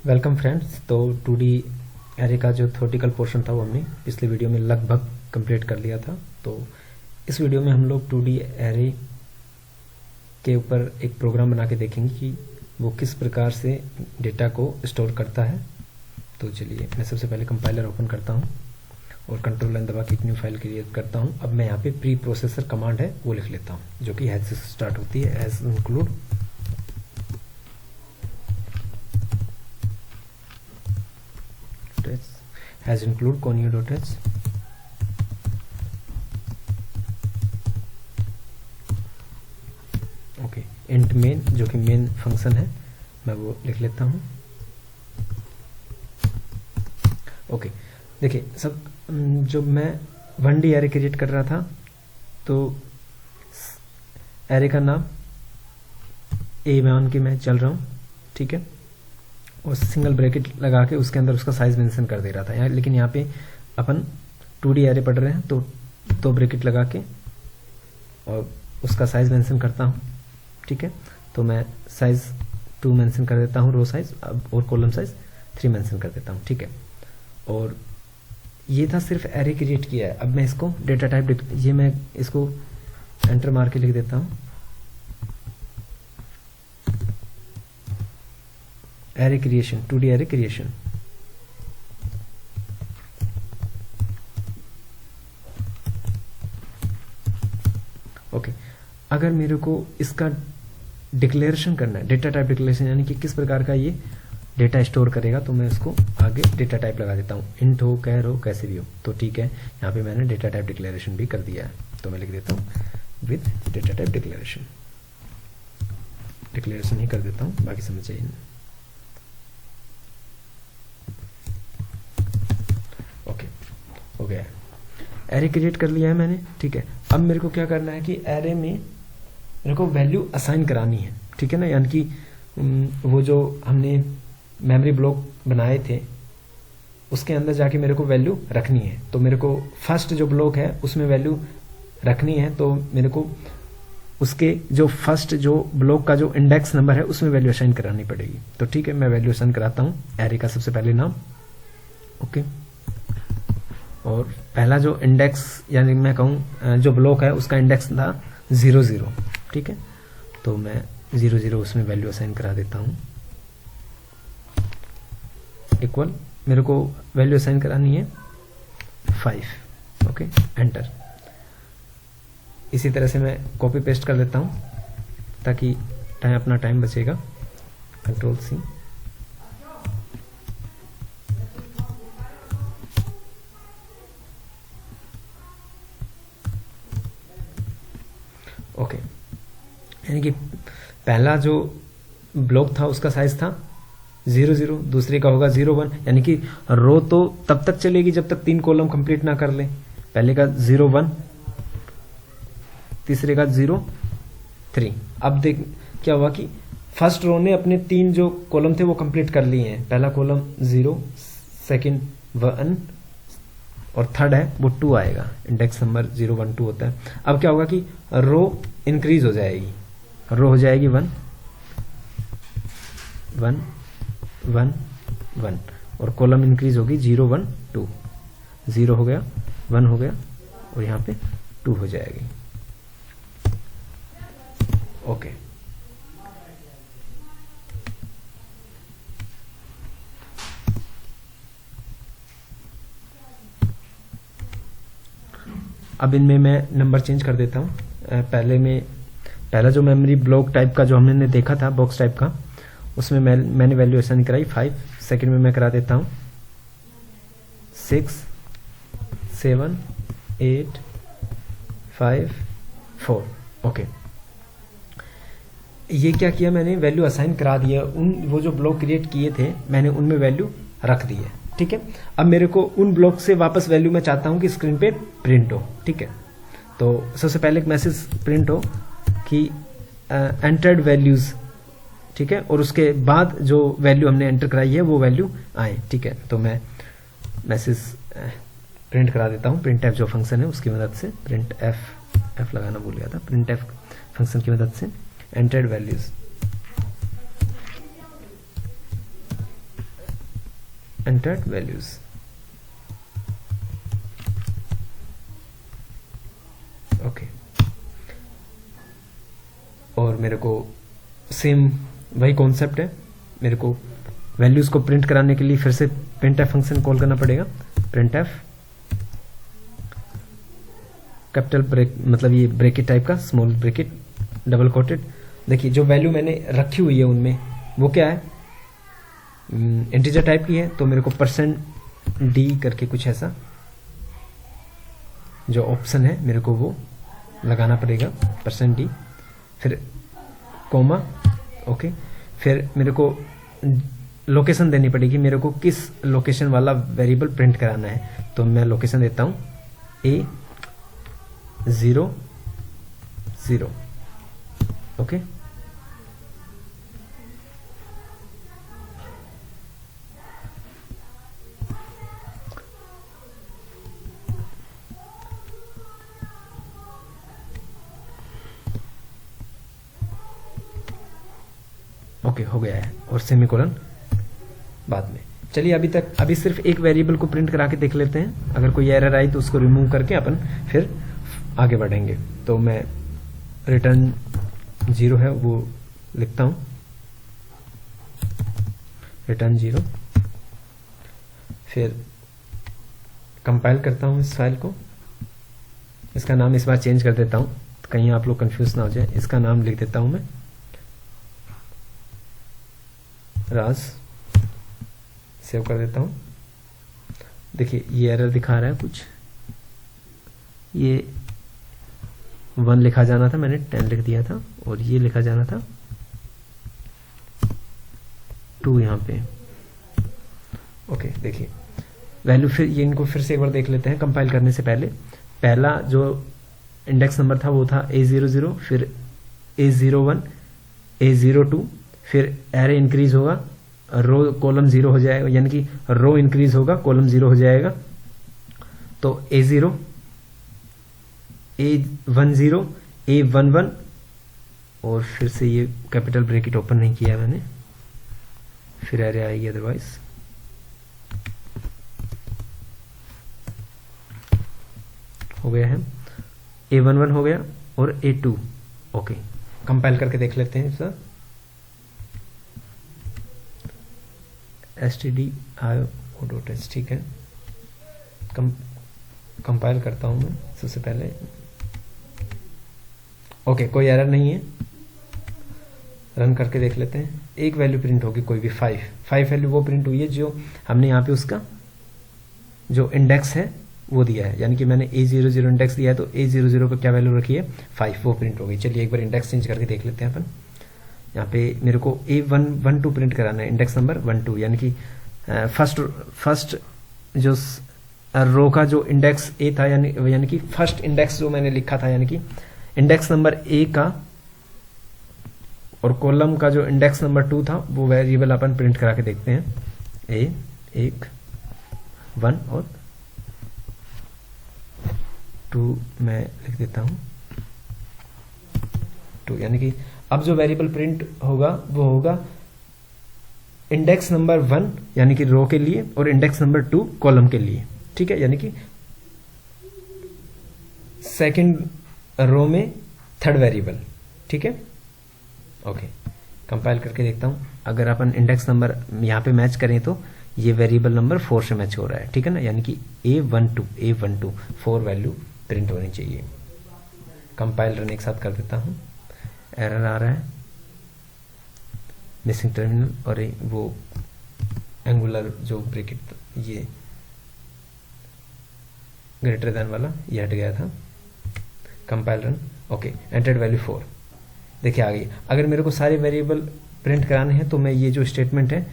Welcome friends. तो 2D array का जो थ्योरेटिकल पोर्शन था वो हमने पिछले वीडियो में लगभग कंप्लीट कर लिया था। तो इस वीडियो में हम लोग 2D एरे के ऊपर एक प्रोग्राम बना के देखेंगे कि वो किस प्रकार से डेटा को स्टोर करता है। तो चलिए मैं सबसे पहले कंपाइलर ओपन करता हूँ और कंट्रोल एन दबा के एक न्यू फाइल क्रिएट करता हूँ। अब मैं यहाँ पे प्री प्रोसेसर कमांड है वो लिख लेता हूँ, जो कि हैज से स्टार्ट होती है। Has include has include conio.h okay. Int main जो कि मेन फंक्शन है मैं वो लिख लेता हूँ। ओके देखिए सब, जब मैं 1D एरे क्रिएट कर रहा था तो एरे का नाम ए मान के मैं चल रहा हूँ, ठीक है, और सिंगल ब्रैकेट लगा के उसके अंदर उसका साइज मेंशन कर दे रहा था यहाँ। लेकिन यहाँ पे अपन 2D एरे पढ़ रहे हैं तो 2 ब्रैकेट लगा के और उसका साइज मेंशन करता हूँ, ठीक है। तो मैं साइज 2 मेंशन कर देता हूँ, रो साइज, और कॉलम साइज 3 मेंशन कर देता हूँ, ठीक है। और ये था सिर्फ एरे क्रिएट किया है। अब मैं इसको डेटा टाइप, ये मैं इसको एंटर मार के लिख देता हूँ, array creation, 2D array creation. Okay अगर मेरे को इसका डिक्लेरेशन करना है, डेटा टाइप डिक्लेरेशन, यानी कि किस प्रकार का ये डेटा स्टोर करेगा, तो मैं उसको आगे डेटा टाइप लगा देता हूँ। इंट हो, कैर हो, कैसे भी हो तो ठीक है। यहाँ पे मैंने डेटा टाइप डिक्लेरेशन भी कर दिया है, तो मैं लिख देता हूँ with data type declaration. Declaration ही कर देता हूँ, बाकी समझ चाहिए। ओके हो गया, एरे क्रिएट कर लिया है मैंने, ठीक है। अब मेरे को क्या करना है कि एरे में मेरे को वैल्यू असाइन करानी है, ठीक है ना। यानी कि वो जो हमने मेमोरी ब्लॉक बनाए थे उसके अंदर जाके मेरे को वैल्यू रखनी है। तो मेरे को फर्स्ट जो ब्लॉक है उसमें वैल्यू रखनी है, तो मेरे को उसके जो फर्स्ट जो ब्लॉक का जो इंडेक्स नंबर है उसमें वैल्यू असाइन करानी पड़ेगी। तो ठीक है, मैं वैल्यू असाइन कराता हूँ एरे का सबसे पहले नाम, ओके। और पहला जो इंडेक्स, यानी मैं कहूँ जो ब्लॉक है उसका इंडेक्स था 00, ठीक है। तो मैं 00 उसमें वैल्यू असाइन करा देता हूँ, इक्वल मेरे को वैल्यू असाइन करानी है 5, ओके, एंटर। इसी तरह से मैं कॉपी पेस्ट कर देता हूँ ताकि अपना टाइम बचेगा। Control C, okay. यानी कि पहला जो ब्लॉक था उसका साइज था 00, दूसरे का होगा 01, यानी कि रो तो तब तक चलेगी जब तक 3 कॉलम कंप्लीट ना कर ले। पहले का 01, तीसरे का 03। अब देख क्या हुआ कि फर्स्ट रो ने अपने 3 जो कॉलम थे वो कंप्लीट कर लिए हैं। पहला कॉलम 0, सेकंड 1 और थर्ड है वो 2 आएगा, इंडेक्स नंबर 0, 1, 2 होता है। अब क्या होगा कि रो इंक्रीज हो जाएगी, रो हो जाएगी 1, 1, 1, 1 और कॉलम इंक्रीज होगी 0, 1, 2। 0 हो गया, 1 हो गया और यहाँ पे 2 हो जाएगी, ओके। अब इनमें मैं नंबर चेंज कर देता हूँ। पहला जो मेमोरी ब्लॉक टाइप का जो हमने देखा था, बॉक्स टाइप का, उसमें मैंने वैल्यू असाइन कराई 5। सेकंड में मैं करा देता हूँ 6, 7, 8, 5, 4, ओके। ये क्या किया मैंने, वैल्यू असाइन करा दिया। वो जो ब्लॉक क्रिएट किए थे मैंने उनमें वैल्यू रख दी है, ठीक है। अब मेरे को उन ब्लॉक से वापस वैल्यू मैं चाहता हूं कि स्क्रीन पे प्रिंट हो, ठीक है। तो सबसे पहले एक मैसेज प्रिंट हो कि एंटर्ड वैल्यूज, ठीक है, और उसके बाद जो वैल्यू हमने एंटर कराई है वो वैल्यू आए, ठीक है। तो मैं मैसेज प्रिंट करा देता हूँ प्रिंट एफ जो फंक्शन है उसकी मदद से। प्रिंट एफ लगाना भूल गया था। प्रिंट एफ फंक्शन की मदद से entered values entered values. Okay, और मेरे को सेम वही कॉन्सेप्ट है, मेरे को वैल्यूज को प्रिंट कराने के लिए फिर से printf फंक्शन कॉल करना पड़ेगा। printf कैपिटल ब्रेक, मतलब ये ब्रेकेट टाइप का, स्मॉल ब्रेकेट, डबल कोटेड। देखिए जो वैल्यू मैंने रखी हुई है उनमें वो क्या है, इंटीजर टाइप की है, तो मेरे को %d करके कुछ ऐसा जो ऑप्शन है मेरे को वो लगाना पड़ेगा, %d, फिर कोमा। ओके, फिर मेरे को लोकेशन देनी पड़ेगी, मेरे को किस लोकेशन वाला वेरिएबल प्रिंट कराना है, तो मैं लोकेशन देता हूं A00। ओके, ओके हो गया है, और सेमीकोलन बाद में। चलिए अभी सिर्फ एक वेरिएबल को प्रिंट करा के देख लेते हैं, अगर कोई एरर आई तो उसको रिमूव करके अपन फिर आगे बढ़ेंगे। तो मैं रिटर्न 0 है वो लिखता हूं, रिटर्न 0, फिर कंपाइल करता हूं इस फाइल को। इसका नाम इस बार चेंज कर देता हूं, कहीं आप लोग कंफ्यूज ना हो जाए। इसका नाम लिख देता हूं मैं राज, सेव कर देता हूं। देखिए ये एरर दिखा रहा है कुछ, ये 1 लिखा जाना था, मैंने 10 लिख दिया था, और ये लिखा जाना था 2 यहाँ पे। ओके, देखिए वैल्यू, फिर ये इनको फिर से एक बार देख लेते हैं कंपाइल करने से पहले। पहला जो इंडेक्स नंबर था वो था A00, फिर A01, A02, फिर एरे इंक्रीज होगा, रो कॉलम 0 हो जाएगा, यानी कि रो इंक्रीज होगा, कॉलम 0 हो जाएगा। तो A0, A10, A11, और फिर से ये कैपिटल ब्रैकेट ओपन नहीं किया मैंने, फिर एरे आएगी अदरवाइज। हो गया है, A11 हो गया, और A2। ओके, कंपाइल करके देख लेते हैं सर। stdio.h, ठीक है, कंपाइल करता हूं मैं सबसे पहले। ओके, कोई एरर नहीं है, रन करके देख लेते हैं। एक वैल्यू प्रिंट होगी कोई भी, 5 वैल्यू वो प्रिंट हुई है जो हमने यहाँ पे उसका जो इंडेक्स है वो दिया है, यानी कि मैंने A00 इंडेक्स दिया है, तो A00 पे क्या वैल्यू रखी है 5, वो प्रिंट हो गई। चलिए एक बार इंडेक्स चेंज करके देख लेते हैं अपन। यहाँ पे मेरे को A112 प्रिंट कराना है, इंडेक्स नंबर 12, यानी कि फर्स्ट जो रो का जो इंडेक्स ए था, यानी कि फर्स्ट इंडेक्स जो मैंने लिखा था, यानी कि इंडेक्स नंबर ए का और कॉलम का जो इंडेक्स नंबर 2 था, वो वेरिएबल अपन प्रिंट करा के देखते हैं। A1 और 2 मैं लिख देता हूं 2, यानी कि अब जो वेरिएबल प्रिंट होगा वो होगा इंडेक्स नंबर 1 यानी कि रो के लिए, और इंडेक्स नंबर 2 कॉलम के लिए, ठीक है, यानी कि सेकंड रो में थर्ड वेरिएबल, ठीक है। ओके, कंपाइल करके देखता हूं, अगर अपन इंडेक्स नंबर यहां पे मैच करें तो ये वेरिएबल नंबर 4 से मैच हो रहा है, ठीक है ना, यानी कि A12 4 वैल्यू प्रिंट होनी चाहिए। कंपाइल रन एक साथ कर देता हूं, एरर आ रहा है, मिसिंग टर्मिनल, और वो एंगुलर जो ब्रैकेट ये ग्रेटर देन वाला ये हट गया था। Compile run, okay, entered value 4, देखिए आ गई। अगर मेरे को सारे वेरिएबल प्रिंट कराने हैं तो मैं ये जो स्टेटमेंट है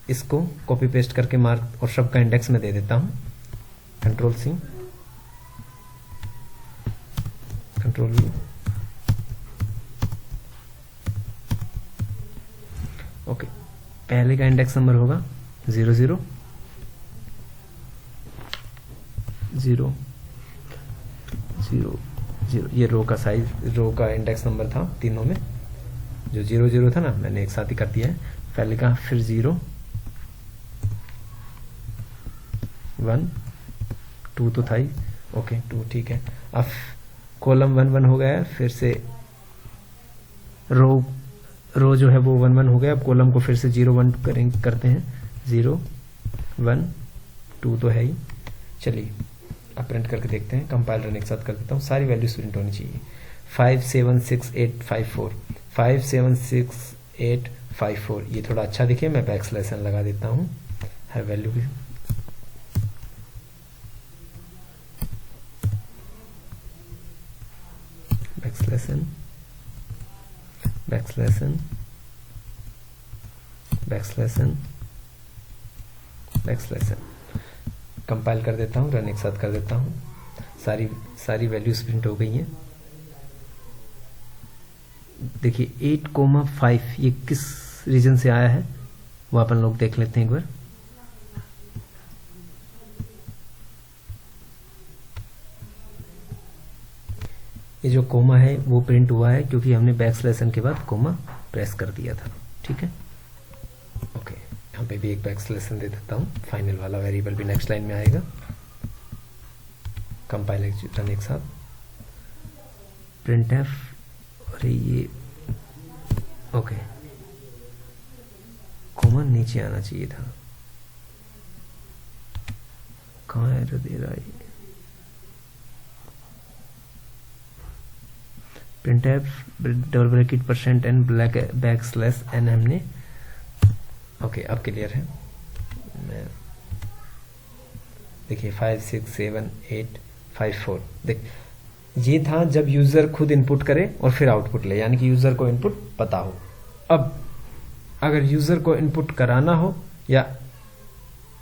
इसको कॉपी पेस्ट करके मार्क और सब का इंडेक्स में दे देता हूं, Ctrl+C, Ctrl+V। ओके, पहले का इंडेक्स नंबर होगा 00 0 0 0, ये रो का साइज, रो का इंडेक्स नंबर था तीनों में, जो 00 था ना, मैंने एक साथ ही कर दिया है, पहले का, फिर 0 1 2 तो था ही, ओके 2 ठीक है। अब कॉलम 1 1 हो गया है, फिर से रो जो है वो 1 1 हो गया। अब कॉलम को फिर से 0 1 करते हैं, 0 1 2 तो है ही। चलिए अब प्रिंट करके देखते हैं, कंपाइल रन एक साथ कर देता हूँ, सारी वैल्यूज प्रिंट होनी चाहिए। 5 7 6 8 5 4 5 7 6 8 5 4, ये थोड़ा अच्छा दिखे, मैं बैकस्लैश n लगा देता हूँ, है वैल्यू भी backslash n backslash n backslash n backslash n। Compile कर देता हूँ, रन एक साथ कर देता हूँ, सारी वैल्यूज प्रिंट हो गई हैं। देखिए 8,5 ये किस रीजन से आया है वो अपन लोग देख लेते हैं एक बार। ये जो कोमा है वो प्रिंट हुआ है क्योंकि हमने बैकस्लैश n के बाद कोमा प्रेस कर दिया था, ठीक है। ओके, यहाँ पे भी एक बैकस्लैश n दे देता हूँ, फाइनल वाला वेरिएबल भी नेक्स्ट लाइन में आएगा। कंपाइल रन एक साथ, प्रिंट एफ, अरे ये ओके कोमा नीचे आना चाहिए था, कहाँ एरर दे रहा है। Print F double bracket %n backslash n हमने, ओके अब क्लियर है। मैं देखिए 5 6 7 8 5 4, देख ये था जब यूजर खुद इनपुट करे और फिर आउटपुट ले, यानी कि यूजर को इनपुट पता हो। अब अगर यूजर को इनपुट कराना हो, या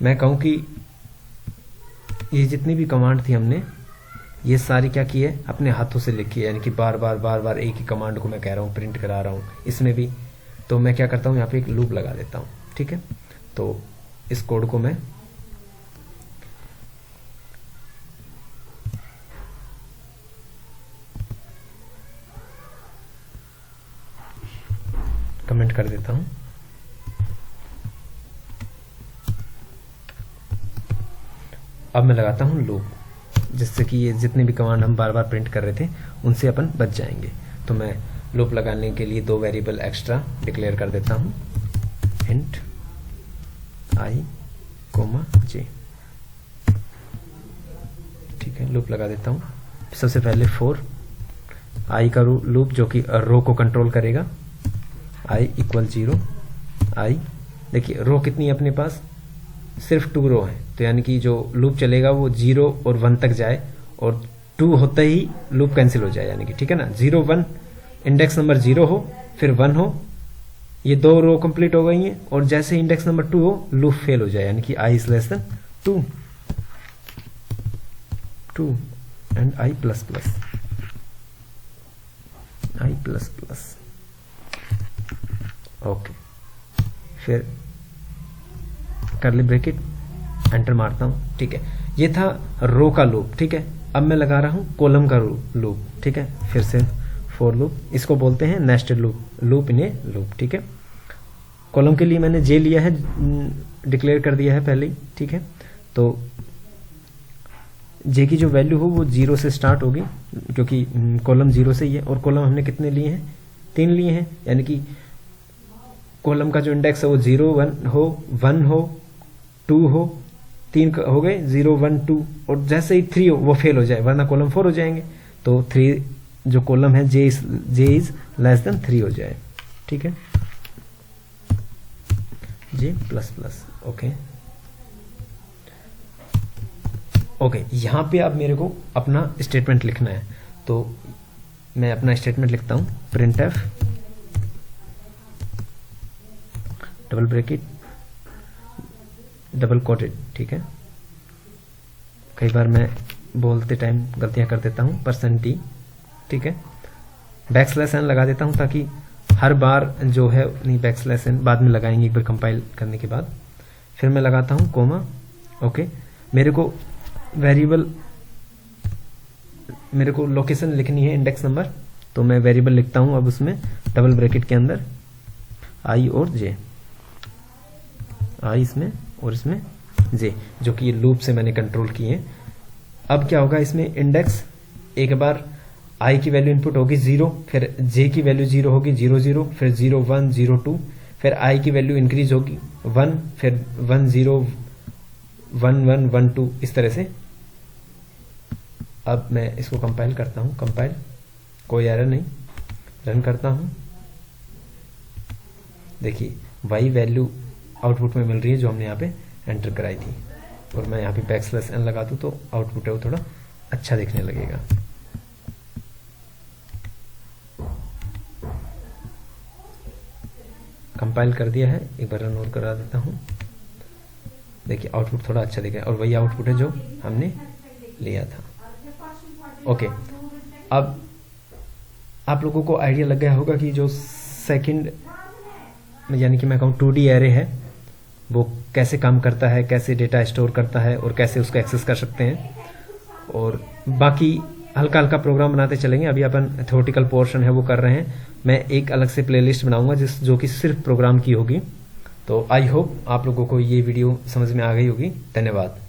मैं कहूं कि ये जितनी भी कमांड थी हमने ये सारी क्या की है, अपने हाथों से लिखी है, यानी कि बार बार एक ही कमांड को मैं कह रहा हूँ, प्रिंट करा रहा हूँ। इसमें भी तो मैं क्या करता हूँ, यहाँ पे एक लूप लगा देता हूँ, ठीक है। तो इस कोड को मैं कमेंट कर देता हूँ। अब मैं लगाता हूँ लूप, जिससे कि ये जितने भी कमांड हम बार बार प्रिंट कर रहे थे उनसे अपन बच जाएंगे। तो मैं लूप लगाने के लिए 2 वेरिएबल एक्स्ट्रा डिक्लेयर कर देता हूँ, इंट i, j, ठीक है। लूप लगा देता हूँ, सबसे पहले फॉर i का लूप जो कि रो को कंट्रोल करेगा, i = 0, i देखिए रो कितनी है अपने पास, सिर्फ 2 रो है, तो यानी कि जो लूप चलेगा वो 0 और 1 तक जाए, और 2 होते ही लूप कैंसिल हो जाए, यानी कि ठीक है ना। 0 1 इंडेक्स नंबर 0 हो फिर 1 हो, ये 2 रो कंप्लीट हो गई हैं, और जैसे इंडेक्स नंबर 2 हो लूप फेल हो जाए, यानी कि i <2 2 एंड i++ ओके। फिर कर्ली ब्रैकेट, एंटर मारता हूं, ठीक है। ये था रो का लूप, ठीक है। अब मैं लगा रहा हूं कॉलम का लूप, ठीक है। फिर से फॉर लूप, इसको बोलते हैं nested loop in A loop, ठीक है। कॉलम के लिए मैंने जे लिया है, डिक्लेयर कर दिया है पहले ही, ठीक है। तो जे की जो वैल्यू हो वो 0 से स्टार्ट होगी, क्योंकि कॉलम 0 से ही है, और कॉलम हमने कितने लिए हैं, 3 लिए हैं, यानी कि कॉलम का जो इंडेक्स है वो 0 1 हो, 1 हो, 2 हो, 3 हो गए, 0 1 2, और जैसे ही 3 हो वो फेल हो जाए, वरना कॉलम 4 हो जाएंगे। तो 3 जो कॉलम है जे इज <3 हो जाए, ठीक है, j++, ओके ओके। यहाँ पे अब मेरे को अपना स्टेटमेंट लिखना है, तो मैं अपना स्टेटमेंट लिखता हूँ, print F double bracket double coated, ठीक है। कई बार मैं बोलते टाइम गलतियां कर देता हूँ, %t, ठीक है। बैकस्लैश n लगा देता हूँ ताकि हर बार जो है, नहीं बैकस्लैश n बाद में लगाएंगे एक बार कंपाइल करने के बाद। फिर मैं लगाता हूँ कोमा, ओके। मेरे को वेरिएबल, मेरे को लोकेशन लिखनी है, इंडेक्स नंबर, तो मैं वेरिएबल लिखता हूँ अब उसमें डबल ब्रैकेट के अंदर, i और j, i इसमें और इसमें जे, जो कि लूप से मैंने कंट्रोल किए हैं। अब क्या होगा इसमें, इंडेक्स एक बार आई की वैल्यू इनपुट होगी 0, फिर जे की वैल्यू 0 होगी 0 0, फिर 0 1 0 2, फिर आई की वैल्यू इंक्रीज होगी 1, फिर 1 0 1 1 1 2, इस तरह से। अब मैं इसको कंपाइल करता हूँ, कंपाइल, कोई एरर नहीं, रन करता हूँ। देखिए वही वैल्यू आउटपुट में मिल रही है जो हमने यहाँ पे एंटर कराई थी। और मैं यहाँ पे \n लगा दूँ तो आउटपुट है वो थोड़ा अच्छा दिखने लगेगा। कंपाइल कर दिया है, एक बार रन और करा देता हूँ। देखिए आउटपुट थोड़ा अच्छा दिख रहा है और वही आउटपुट है जो हमने लिया था। ओके, अब आप लोगों को आइडिया लग गया होगा कि जो सेकंड यानी कि मैं कहूँ 2D एरे है वो कैसे काम करता है, कैसे डेटा स्टोर करता है और कैसे उसको एक्सेस कर सकते हैं। और बाकी हल्का हल्का प्रोग्राम बनाते चलेंगे। अभी अपन थ्योरेटिकल पोर्शन है वो कर रहे हैं। मैं एक अलग से प्लेलिस्ट बनाऊंगा जो कि सिर्फ प्रोग्राम की होगी। तो आई होप आप लोगों को ये वीडियो समझ में आ गई होगी। धन्यवाद।